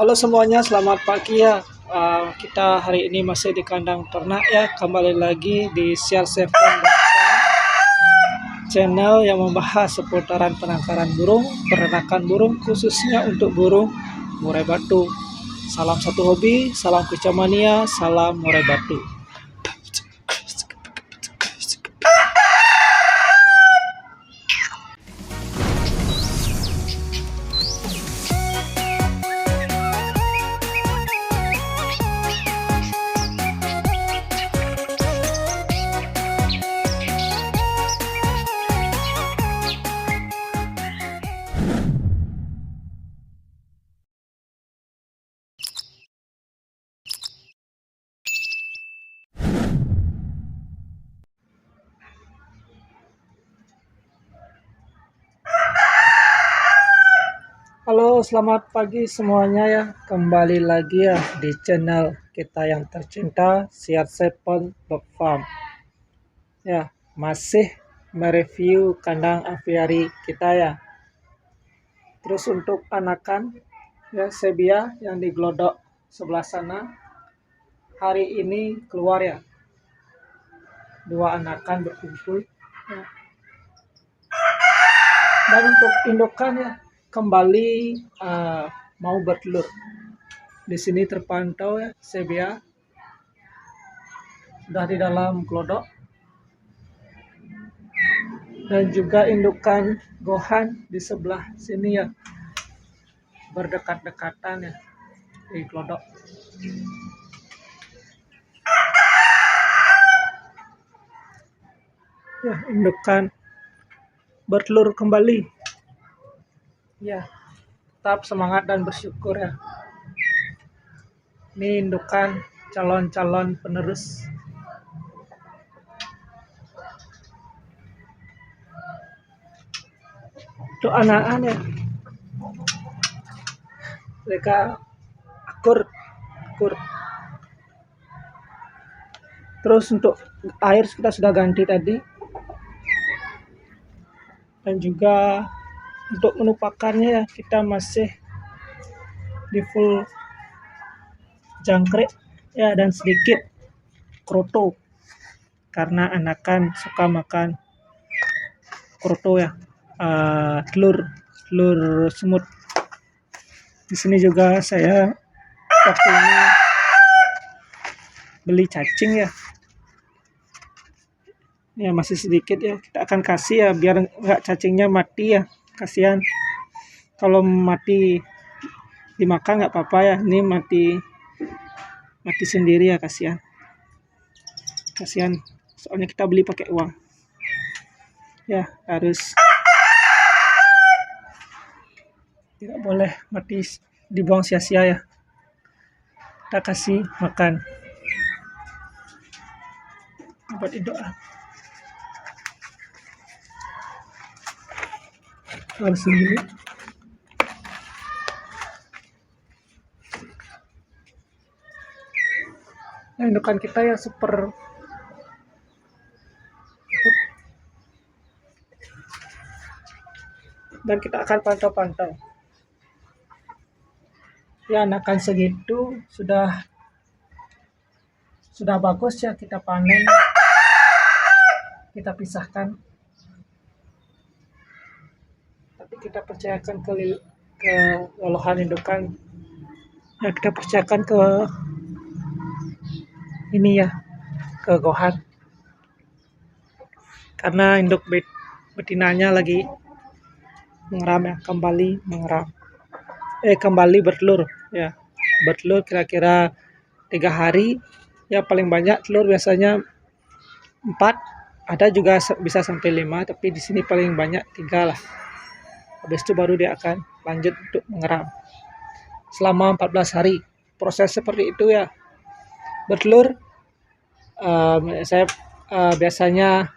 Halo semuanya, selamat pagi ya. Kita hari ini masih di kandang ternak ya. Kembali lagi di Siar Seven channel yang membahas seputaran penangkaran burung, peternakan burung khususnya untuk burung murai batu. Salam satu hobi, salam kecamania, salam murai batu. Halo, selamat pagi semuanya ya. Kembali lagi ya di channel kita yang tercinta, Siar Seven Farm. Ya, masih mereview kandang aviari kita ya. Terus untuk anakan ya sebia yang di glodok sebelah sana hari ini keluar ya. Dua anakan berkumpul ya. Dan untuk indukan ya kembali mau bertelur. Di sini terpantau ya sebia sudah di dalam glodok. Dan juga indukan gohan di sebelah sini ya, berdekat-dekatan ya di glodok. Ya, indukan bertelur kembali ya. Tetap semangat dan bersyukur ya. Ini indukan calon-calon penerus. Untuk anakan ya, mereka akur. Terus untuk air kita sudah ganti tadi. Dan juga untuk menu pakannya ya kita masih di full jangkrik ya, dan sedikit kroto karena anakan suka makan kroto ya, telur semut. Di sini juga saya waktu ini beli cacing ya masih sedikit ya, kita akan kasih ya biar nggak cacingnya mati ya, kasihan kalau mati dimakan nggak apa-apa ya, ini mati sendiri ya, kasihan soalnya kita beli pakai uang ya, harus tidak boleh mati dibuang sia-sia ya, kita kasih makan buat doa. Langsung dulu. Nah, indukan kita ya super dan kita akan pantau ya, anakan segitu sudah bagus ya, kita panen, kita pisahkan, tapi kita percayakan ke olahan indukan ya, kita percayakan ke ini ya, ke gohan, karena induk betinanya lagi mengeram ya, kembali bertelur ya, bertelur kira-kira 3 hari ya, paling banyak telur biasanya 4, ada juga bisa sampai 5, tapi di sini paling banyak 3 lah. Habis itu baru dia akan lanjut untuk mengeram selama 14 hari. Proses seperti itu ya, bertelur. Saya biasanya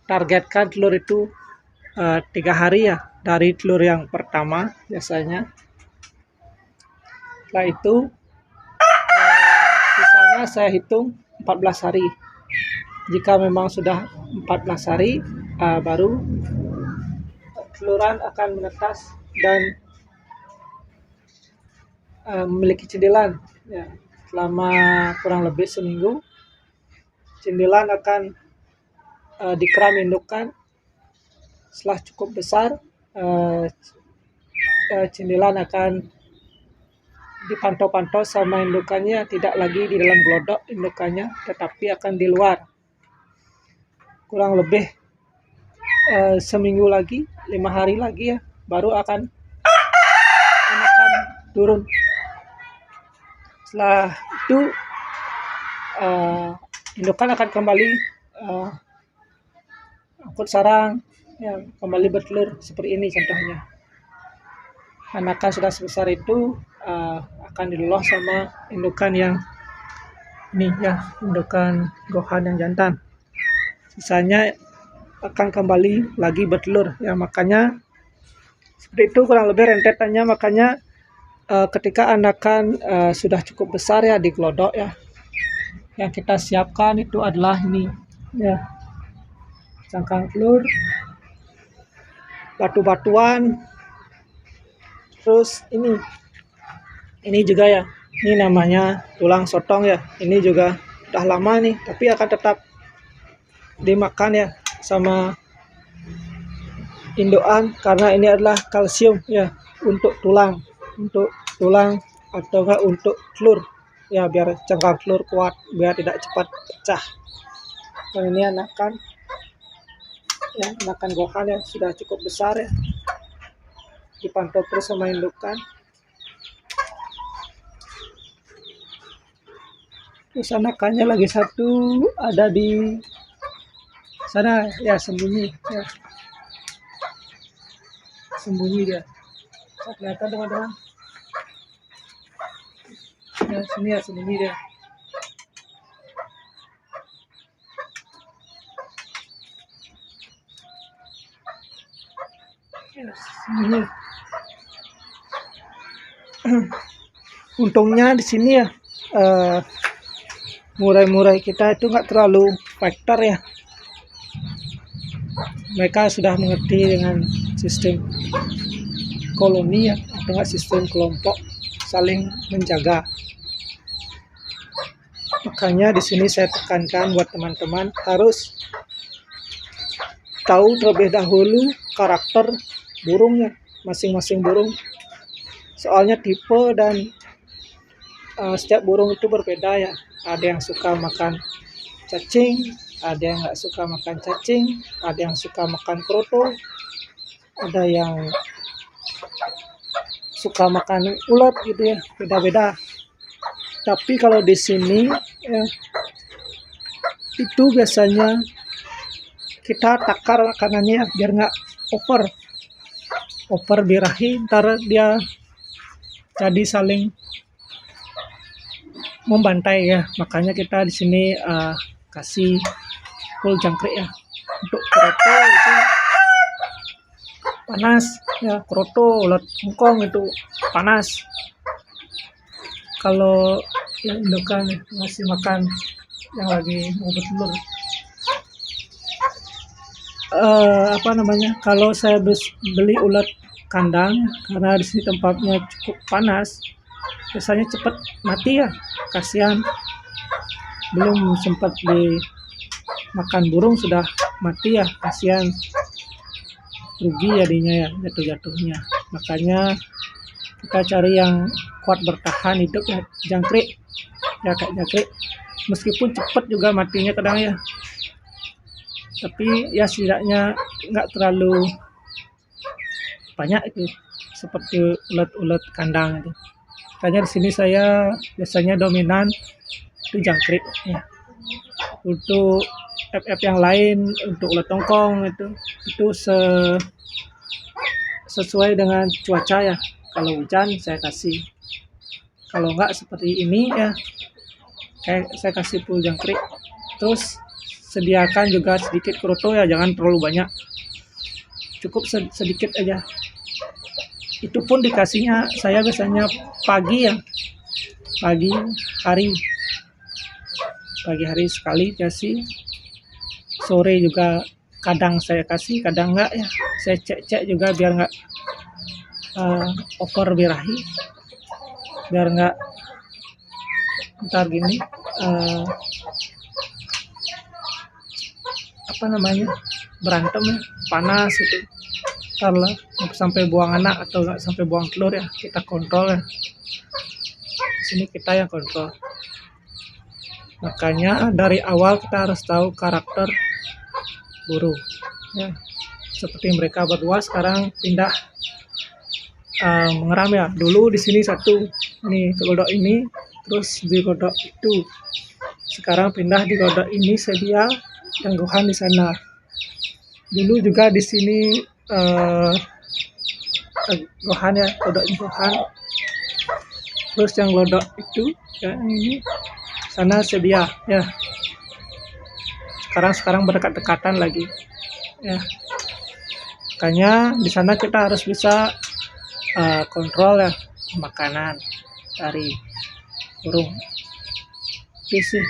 targetkan telur itu 3 hari ya, dari telur yang pertama biasanya. Setelah itu sisanya saya hitung 14 hari. Jika memang sudah 14 hari baru teluran akan menetas dan memiliki cindilan ya. Selama kurang lebih seminggu cindilan akan dikeram indukan. Setelah cukup besar cindilan akan dipantau-pantau sama indukannya, tidak lagi di dalam glodok indukannya, tetapi akan di luar. Kurang lebih seminggu lagi, 5 hari lagi ya, baru akan turun. Setelah itu indukan akan kembali angkut sarang ya, kembali bertelur seperti ini contohnya. Anakan sudah sebesar itu akan diloloh sama indukan yang ini ya, indukan gohan yang jantan. Sisanya akan kembali lagi bertelur ya, makanya seperti itu kurang lebih rentetannya. Makanya ketika anakan sudah cukup besar ya di glodok ya, yang kita siapkan itu adalah ini ya, cangkang telur, batu-batuan, terus ini juga ya, ini namanya tulang sotong ya, ini juga udah lama nih tapi akan tetap dimakan ya sama indukan karena ini adalah kalsium ya, untuk tulang atau enggak untuk telur ya, biar cangkang telur kuat, biar tidak cepat pecah. Dan ini anakan ya, anakan gohan yang sudah cukup besar ya, dipantau terus sama indukan. Terus anakannya lagi satu ada di sana ya, sembunyi ya, sembunyi dia. Kelihatan teman-teman ya, sini ya, sembunyi dia. Ya, sembunyi. Untungnya di sini ya, murai-murai kita itu nggak terlalu fighter ya, mereka sudah mengerti dengan sistem koloni ya, atau enggak sistem kelompok saling menjaga. Makanya di sini saya tekankan buat teman-teman harus tahu terlebih dahulu karakter burungnya, masing-masing burung. Soalnya tipe dan setiap burung itu berbeda ya. Ada yang suka makan cacing, ada yang nggak suka makan cacing, ada yang suka makan kroto, ada yang suka makan ulat gitu ya, beda-beda. Tapi kalau di sini ya, itu biasanya kita takar makanannya biar nggak over birahi, ntar dia jadi saling membantai ya. Makanya kita di sini kasih full jangkrik ya. Untuk kroto itu panas ya, kroto ulat Hongkong itu panas. Kalau yang indukan masih makan yang lagi mau bertelur, kalau saya beli ulat kandang, karena di sini tempatnya cukup panas, biasanya cepat mati ya, kasihan, belum sempat dimakan burung sudah mati ya, kasihan, rugi jadinya ya, jatuhnya. Makanya kita cari yang kuat bertahan hidup ya, jangkrik ya, kayak jangkrik, meskipun cepat juga matinya kadang ya, tapi ya setidaknya nggak terlalu banyak itu seperti ulat-ulat kandang itu. Makanya di sini saya biasanya dominan itu jangkrik ya. Untuk FF yang lain, untuk ulat tongkong itu sesuai dengan cuaca ya. Kalau hujan saya kasih, kalau enggak seperti ini ya, saya kasih full jangkrik. Terus sediakan juga sedikit kroto ya, jangan terlalu banyak, cukup sedikit aja. Itu pun dikasihnya saya biasanya pagi ya, pagi hari sekali kasih, sore juga kadang saya kasih, kadang enggak ya, saya cek juga biar enggak over birahi. biar nggak ntar gini apa namanya, berantem ya, panas itu ntar lah sampai buang anak atau nggak sampai buang telur ya, kita kontrol ya. Sini kita yang kontrol. Makanya dari awal kita harus tahu karakter burung ya. Seperti mereka berdua sekarang pindah mengeram ya. Dulu di sini satu, nih kodok ini, terus di kodok itu. Sekarang pindah di kodok ini, sedia yang gohan di sana. Dulu juga di sini gohan ya, kodok gohan. Terus yang kodok itu ya ini sana sedia ya. Sekarang berdekat-dekatan lagi ya. Makanya di sana kita harus bisa kontrol ya makanan dari burung. Itu sih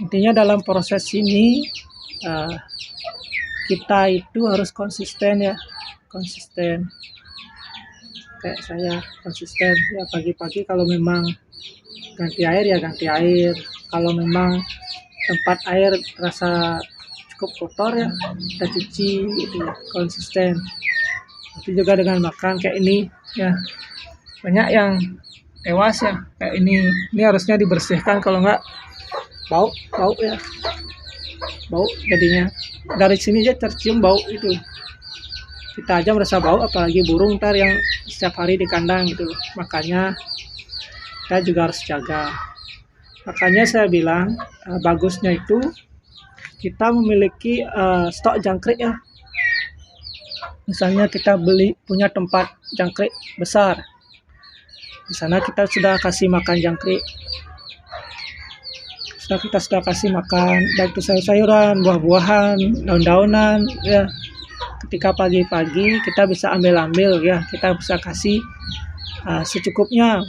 intinya dalam proses ini, kita itu harus konsisten ya, konsisten kayak saya konsisten ya. Pagi-pagi kalau memang ganti air ya ganti air, kalau memang tempat air terasa cukup kotor ya kita cuci gitu ya, konsisten. Itu juga dengan makan kayak ini ya, banyak yang tewas ya kayak ini harusnya dibersihkan, kalau enggak bau ya, bau jadinya. Dari sini aja tercium bau itu, kita aja merasa bau, apalagi burung ntar yang setiap hari di kandang gitu. Makanya kita juga harus jaga. Makanya saya bilang bagusnya itu kita memiliki stok jangkrik ya. Misalnya kita punya tempat jangkrik besar, di sana kita sudah kasih makan jangkrik, kita sudah kasih makan baik itu sayur-sayuran, buah-buahan, daun-daunan ya. Ketika pagi-pagi kita bisa ambil ya, kita bisa kasih secukupnya,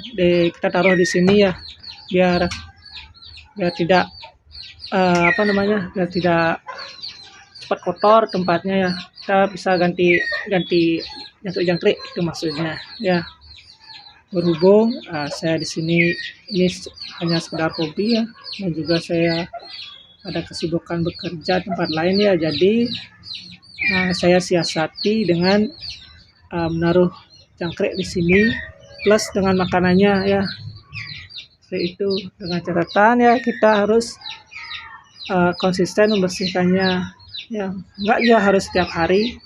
kita taruh di sini ya, biar tidak biar tidak cepat kotor tempatnya ya. Kita bisa ganti jangkrik itu maksudnya ya. Berhubung saya di sini ini hanya sekedar hobi ya, dan juga saya ada kesibukan bekerja tempat lain ya, jadi saya siasati dengan menaruh jangkrik di sini plus dengan makanannya ya. Seperti itu, dengan catatan ya kita harus konsisten membersihkannya ya, enggak ya harus setiap hari,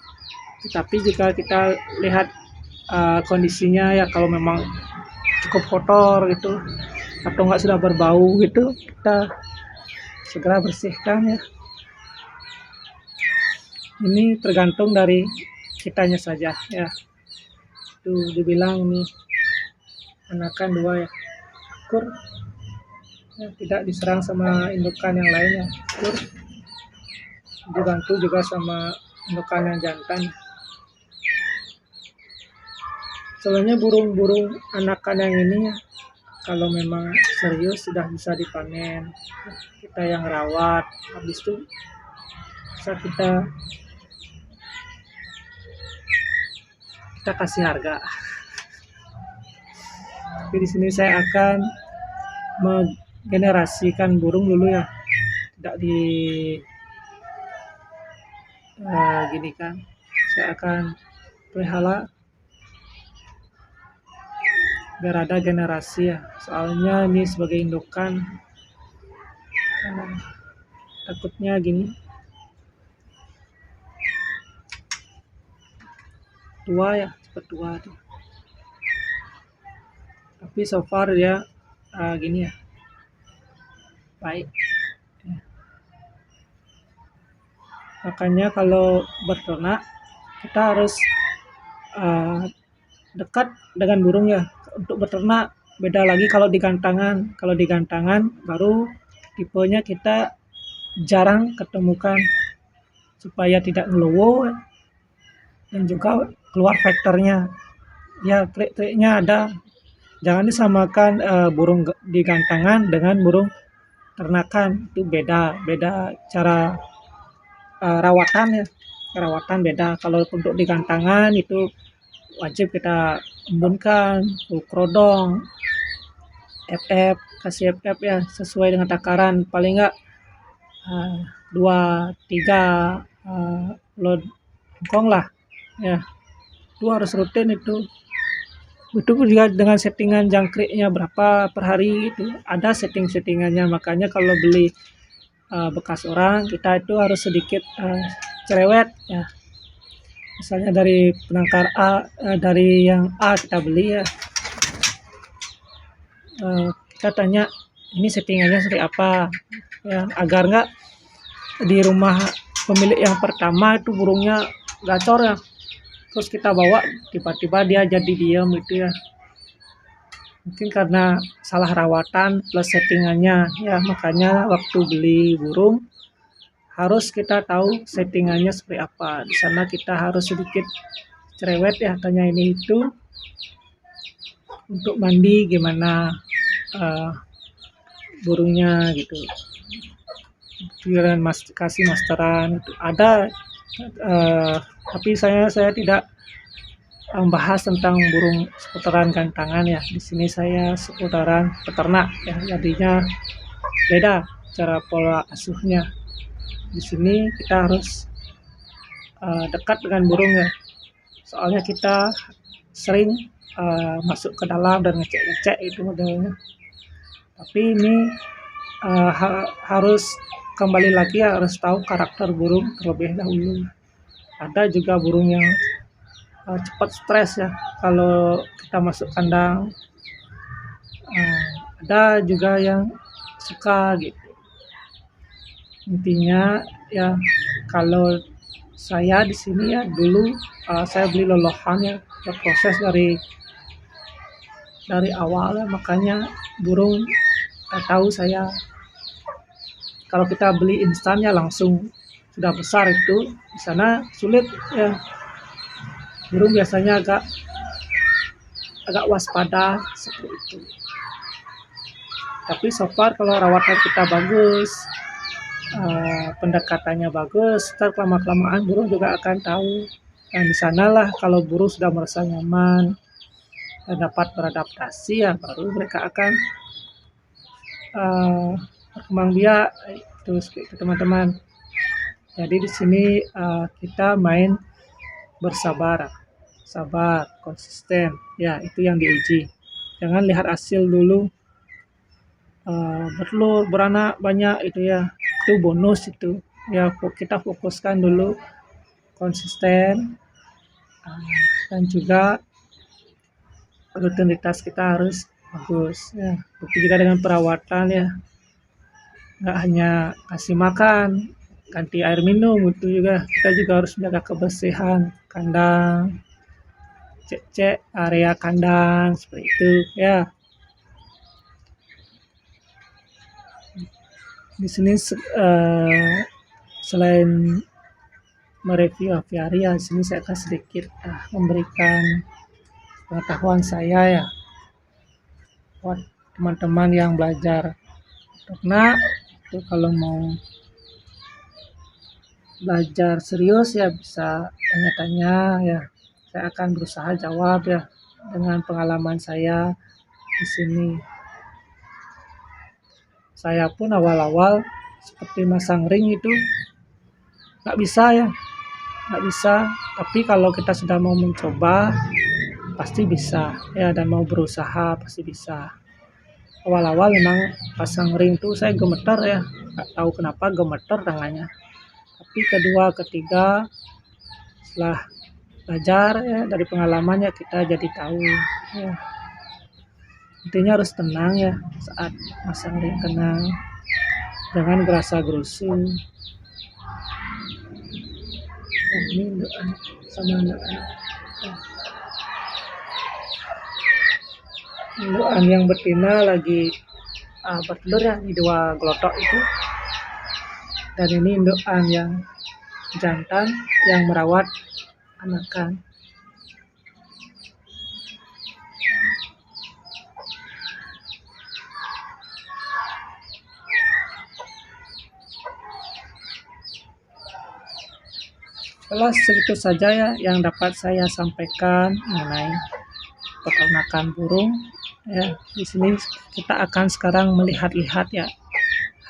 tetapi jika kita lihat kondisinya ya, kalau memang cukup kotor gitu atau enggak sudah berbau gitu, kita segera bersihkan ya. Ini tergantung dari kitanya saja ya. Tuh dibilang ini anakan 2 ya, ukur ya, tidak diserang sama indukan yang lainnya, ukur dibantu juga sama indukan yang jantan. Soalnya burung-burung anakan yang ini ya, kalau memang serius sudah bisa dipanen, kita yang rawat, habis itu bisa kita kasih harga. Tapi di sini saya akan menggenerasikan burung dulu ya, tidak di gini kan. Saya akan pelihara biar ada generasi ya, soalnya ini sebagai indukan takutnya gini tua ya, cepat tua tuh. Tapi so far dia gini ya, baik ya. Makanya kalau berternak kita harus dekat dengan burung ya. Untuk beternak beda lagi kalau di gantangan. Kalau di gantangan baru tipenya kita jarang ketemukan, supaya tidak ngeluwo dan juga keluar faktornya ya. Trik-triknya ada, jangan disamakan burung di gantangan dengan burung ternakan, itu beda cara rawatan ya, rawatan beda. Kalau untuk di gantangan itu wajib kita embunkan, kerodong, FF, kasih FF ya sesuai dengan takaran, paling enggak 2, 3 load engkong lah ya. Itu harus rutin itu. Itu juga dengan settingan jangkriknya berapa per hari itu ada settingannya, makanya kalau beli bekas orang kita itu harus sedikit cerewet ya. Misalnya dari penangkar A, dari yang A kita beli ya, kita tanya ini settingannya seperti apa ya, agar enggak di rumah pemilik yang pertama itu burungnya gacor ya, terus kita bawa tiba-tiba dia jadi diam gitu ya, mungkin karena salah rawatan plus settingannya ya. Makanya waktu beli burung harus kita tahu settingannya seperti apa. Di sana kita harus sedikit cerewet ya, tanya ini itu untuk mandi gimana burungnya gitu, giliran kasih masteran itu ada. Tapi saya tidak membahas tentang burung seputaran gantangan ya. Di sini saya seputaran peternak ya, jadinya beda cara pola asuhnya. Di sini kita harus dekat dengan burung ya, soalnya kita sering masuk ke dalam dan ngecek itu modelnya. Tapi ini harus kembali lagi ya, harus tahu karakter burung terlebih dahulu. Ada juga burung yang cepat stres ya kalau kita masuk kandang, ada juga yang suka gitu. Intinya ya, kalau saya di sini ya dulu saya beli lolohan ya, berproses dari awal ya, makanya burung tahu saya. Kalau kita beli instan ya langsung sudah besar itu, di sana sulit ya. Burung biasanya agak waspada seperti itu. Tapi so far kalau rawatan kita bagus, pendekatannya bagus, ntar kelamaan burung juga akan tahu. Dan di sanalah kalau burung sudah merasa nyaman dan dapat beradaptasi ya, baru mereka akan berkembang biak terus gitu teman-teman. Jadi di sini kita main bersabar, sabar, konsisten ya, itu yang diuji. Jangan lihat hasil dulu, bertelur beranak banyak itu ya, itu bonus itu ya. Kita fokuskan dulu konsisten, dan juga rutinitas kita harus bagus ya. Begitu juga dengan perawatan ya, nggak hanya kasih makan, ganti air minum, itu juga kita juga harus menjaga kebersihan kandang, cek area kandang seperti itu ya. Di sini selain mereview aviari ya, di sini saya akan sedikit memberikan pengetahuan saya ya buat teman-teman yang belajar ternak. Itu kalau mau belajar serius ya bisa tanya-tanya ya, saya akan berusaha jawab ya dengan pengalaman saya di sini. Saya pun awal-awal seperti masang ring itu nggak bisa ya, nggak bisa. Tapi kalau kita sudah mau mencoba pasti bisa ya, dan mau berusaha pasti bisa. Awal-awal memang pasang ring tuh saya gemeter ya, nggak tahu kenapa gemeter tangannya. Tapi kedua, ketiga setelah belajar ya dari pengalamannya kita jadi tahu ya. Intinya harus tenang ya saat masang ring, tenang, jangan gerasa gerusu. Ini sama anak-anak. Indukan yang betina lagi bertelur ya, di 2 gelotok itu. Dan ini indukan yang jantan yang merawat anakan. Sekilas segitu saja ya yang dapat saya sampaikan mengenai peternakan burung ya. Di sini kita akan sekarang melihat-lihat ya,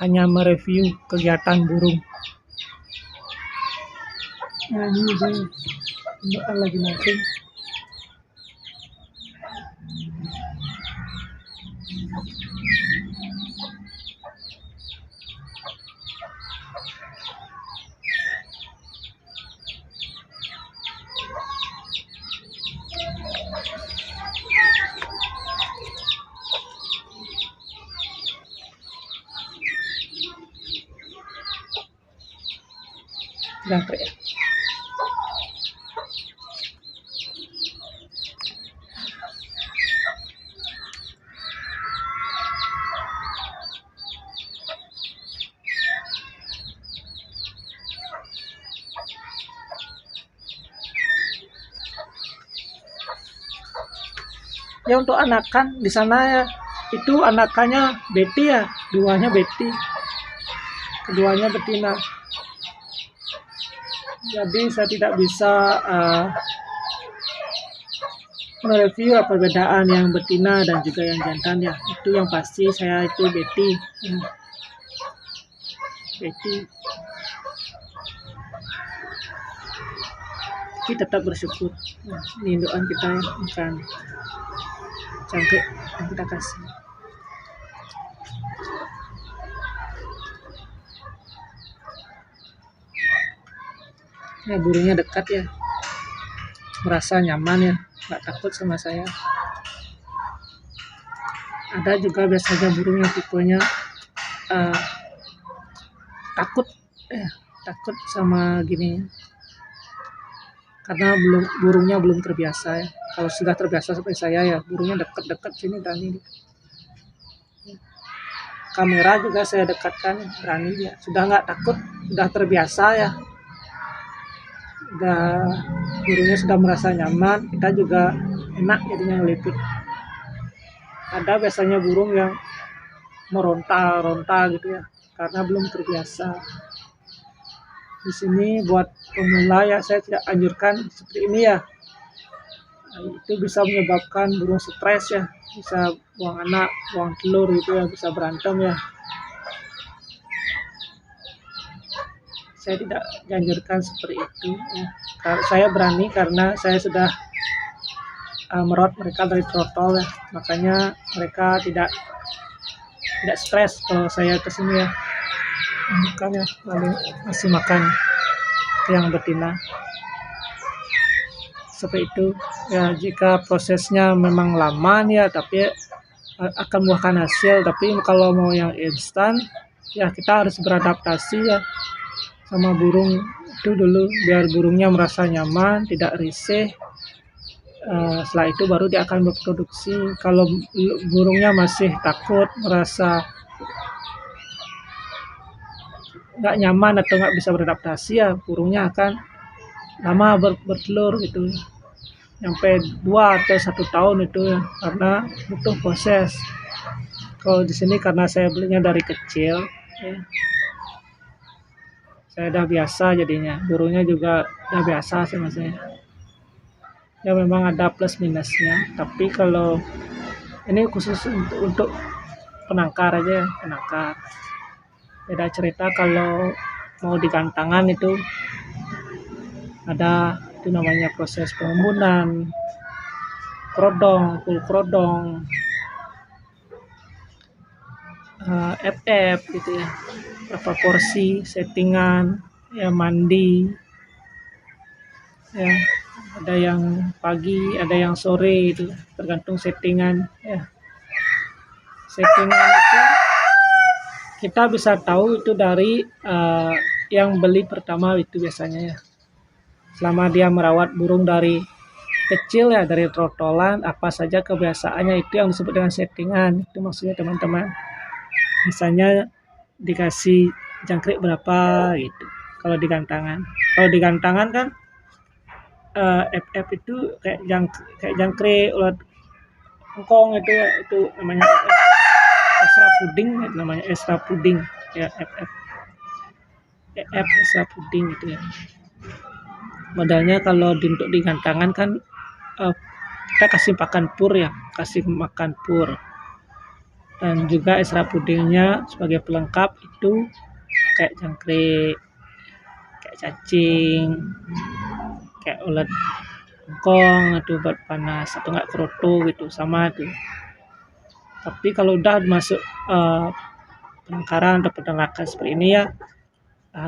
hanya mereview kegiatan burung. Nah, ini dia lagi mancing. Jangkrik ya. Ya untuk anakan di sana ya, itu anakannya Betty ya, duanya Betty, keduanya betina. Jadi saya tidak bisa mereview perbedaan yang betina dan juga yang jantan ya. Itu yang pasti saya itu Betty. Betty. Tapi tetap bersyukur. Nah, ini indukan kita ya, bukan jangkrik yang kita kasih. Ya, burungnya dekat ya, merasa nyaman ya, nggak takut sama saya. Ada juga biasanya burung yang tipenya takut sama gini, karena burungnya belum terbiasa ya. Kalau sudah terbiasa seperti saya ya, burungnya dekat-dekat sini berani. Kamera juga saya dekatkan, berani dia. Sudah nggak takut, sudah terbiasa ya. Burungnya sudah merasa nyaman, kita juga enak jadinya ngeliput. Ada biasanya burung yang meronta gitu ya, karena belum terbiasa. Di sini buat pemula ya, saya tidak anjurkan seperti ini ya. Itu bisa menyebabkan burung stres ya, bisa buang anak, buang telur gitu ya, bisa berantem ya. Saya tidak anjurkan seperti itu ya. Saya berani karena saya sudah merawat mereka dari trotol ya, makanya mereka tidak stres kalau saya kesini ya. Makanya lalu masih makan yang betina seperti itu ya. Jika prosesnya memang lama ya, tapi akan buahkan hasil. Tapi kalau mau yang instan ya, kita harus beradaptasi ya sama burung itu dulu, biar burungnya merasa nyaman, tidak risih. Setelah itu baru dia akan berproduksi. Kalau burungnya masih takut, merasa nggak nyaman atau nggak bisa beradaptasi ya, burungnya akan lama bertelur gitu, sampai 2 atau 1 tahun itu ya, karena butuh proses. Kalau di sini karena saya belinya dari kecil ya, saya udah biasa jadinya, burungnya juga udah biasa sama saya ya. Memang ada plus minusnya, tapi kalau ini khusus untuk penangkar aja, penangkar. Beda cerita kalau mau digantangan itu ada, itu namanya proses pengembunan, krodong, full krodong, FF gitu ya, berapa porsi, settingan ya, mandi ya, ada yang pagi, ada yang sore, itu tergantung settingan ya. Settingan itu kita bisa tahu itu dari yang beli pertama itu biasanya ya. Selama dia merawat burung dari kecil ya, dari trotolan, apa saja kebiasaannya, itu yang disebut dengan settingan. Itu maksudnya teman-teman. Misalnya dikasih jangkrik berapa gitu kalau digantangan. Kalau digantangan kan FF itu kayak jangkrik ulat engkong itu ya, itu namanya extra puding, namanya extra puding ya, FF extra puding itu ya. Modalnya kalau untuk digantangan kan kita kasih pakan pur ya, kasih makan pur. Dan juga ekstra pudingnya sebagai pelengkap itu kayak jangkrik, kayak cacing, kayak ulat engkong itu buat panas atau enggak kroto gitu sama tuh. Tapi kalau udah masuk penangkaran atau peternakan seperti ini ya,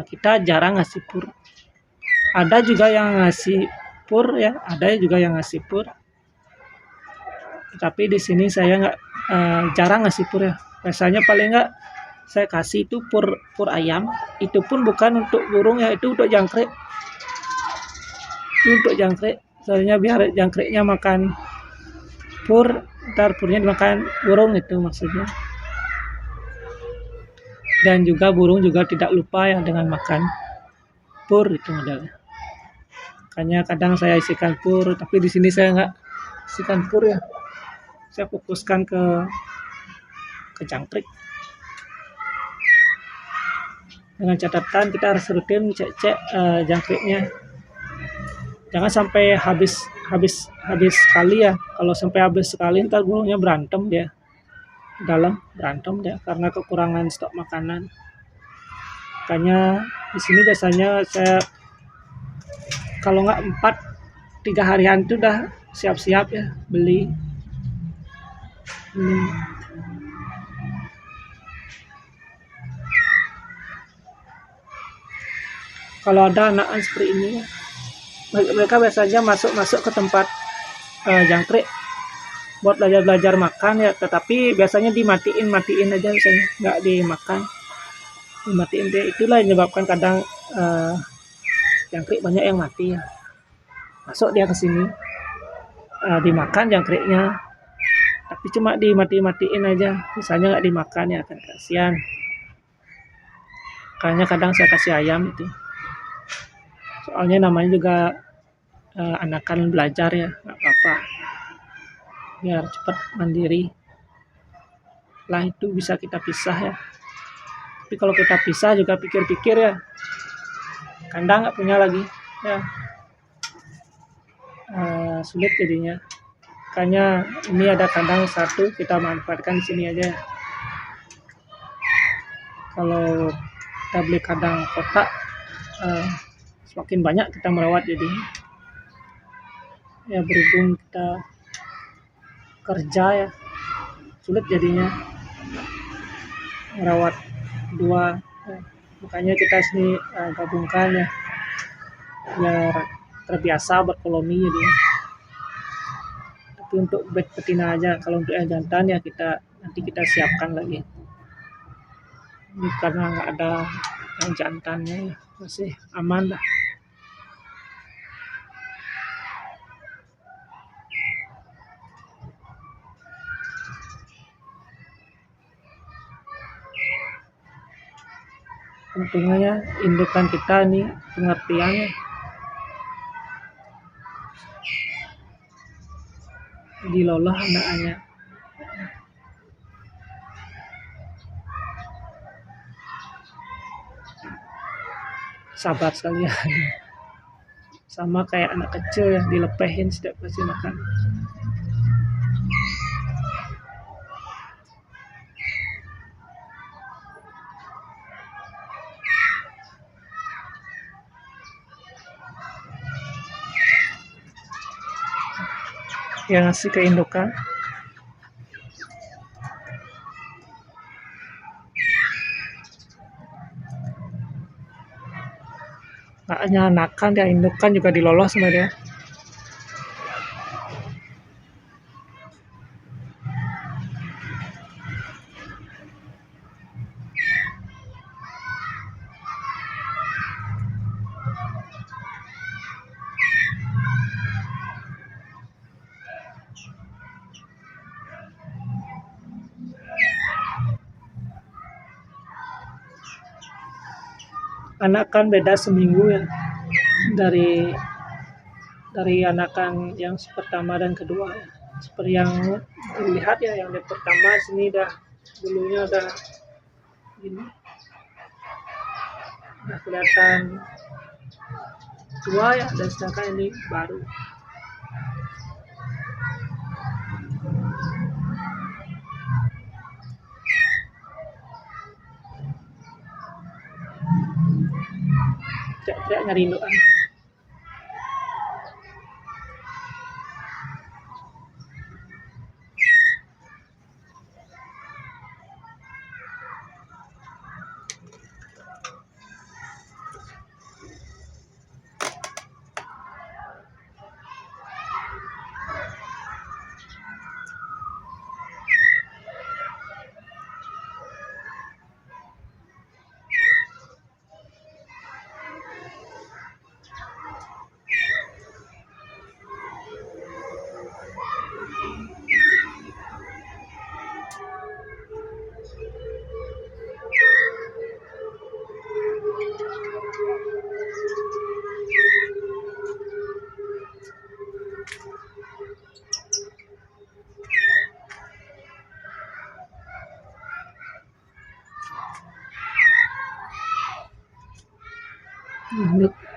kita jarang ngasih pur. Ada juga yang ngasih pur ya, ada juga yang ngasih pur. Tapi di sini saya nggak jarang ngasih pur ya. Biasanya paling nggak saya kasih itu pur ayam. Itu pun bukan untuk burung ya, itu untuk jangkrik. Itu untuk jangkrik. Soalnya biar jangkriknya makan pur, ntar purnya dimakan burung itu maksudnya. Dan juga burung juga tidak lupa ya dengan makan pur itu modelnya. Makanya kadang saya isikan pur, tapi di sini saya nggak isikan pur ya. Saya fokuskan ke jangkrik. Dengan catatan kita harus rutin cek jangkriknya. Jangan sampai habis sekali ya. Kalau sampai habis sekali ntar burungnya berantem dia. Dalam berantem dia karena kekurangan stok makanan. Makanya di sini biasanya saya kalau nggak 3 harian itu udah siap-siap ya beli. Kalau ada anakan seperti ini ya, mereka biasanya masuk ke tempat jangkrik buat belajar makan ya, tetapi biasanya matiin aja misalnya, nggak dimakan, dimatiin deh. Itulah yang menyebabkan kadang jangkrik banyak yang mati ya. Masuk dia ke sini dimakan jangkriknya, tapi cuma matiin aja, misalnya nggak dimakan ya kan kasihan. Makanya kadang saya kasih ayam itu, soalnya namanya juga anakan belajar ya, nggak apa-apa, biar cepat mandiri lah. Itu bisa kita pisah ya, tapi kalau kita pisah juga pikir-pikir ya, kandang nggak punya lagi ya, sulit jadinya. Makanya ini ada kandang satu, kita manfaatkan di sini aja. Kalau kita beli kandang kotak semakin banyak kita merawat, jadi ya berhubung kita kerja ya sulit jadinya merawat dua. Makanya kita sini gabungkan ya biar terbiasa berkoloni jadi. Tapi untuk bed betina aja, kalau untuk yang jantan ya nanti kita siapkan lagi. Ini karena nggak ada yang jantannya ya, masih aman lah. Untungnya indukan kita nih pengertiannya, dilolah anaknya. Sabar sekali ya. Sama kayak anak kecil yang dilepehin setiap kasih makan. Yang ngasih ke indukan. Nggak hanya anakan, dia indukan juga dilolos sama dia. Anakan beda seminggu ya dari anakan yang pertama dan kedua ya. Seperti yang dilihat ya, yang pertama sini bulunya udah ini, udah kelihatan tua ya, dan sedangkan ini baru. teriak-teriak nyari indukan.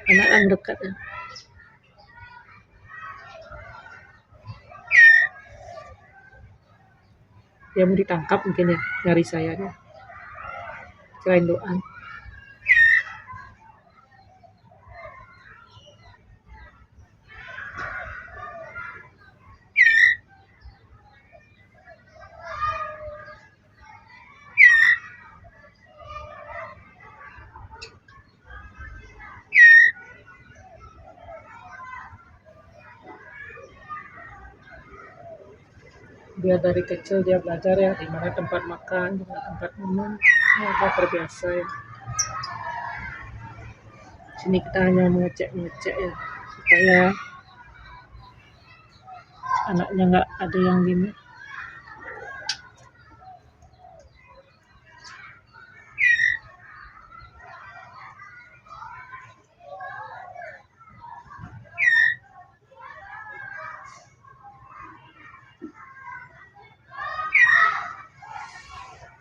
Anak yang dekat ya. Dia mau ditangkap mungkin ya, nyari saya nih. Kirain doan. Dia dari kecil dia belajar ya di mana tempat makan, di mana tempat minum. Ya, dia terbiasa ya. Sini kita hanya mengecek ya supaya anaknya nggak ada yang gini.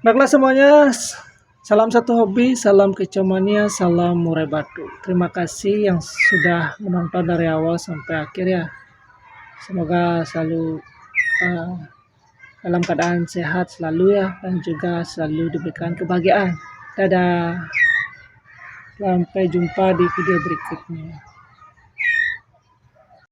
Baiklah semuanya, salam satu hobi, salam kecomania, salam murai batu. Terima kasih yang sudah menonton dari awal sampai akhir ya. Semoga selalu dalam keadaan sehat selalu ya, dan juga selalu diberikan kebahagiaan. Dadah. Sampai jumpa di video berikutnya.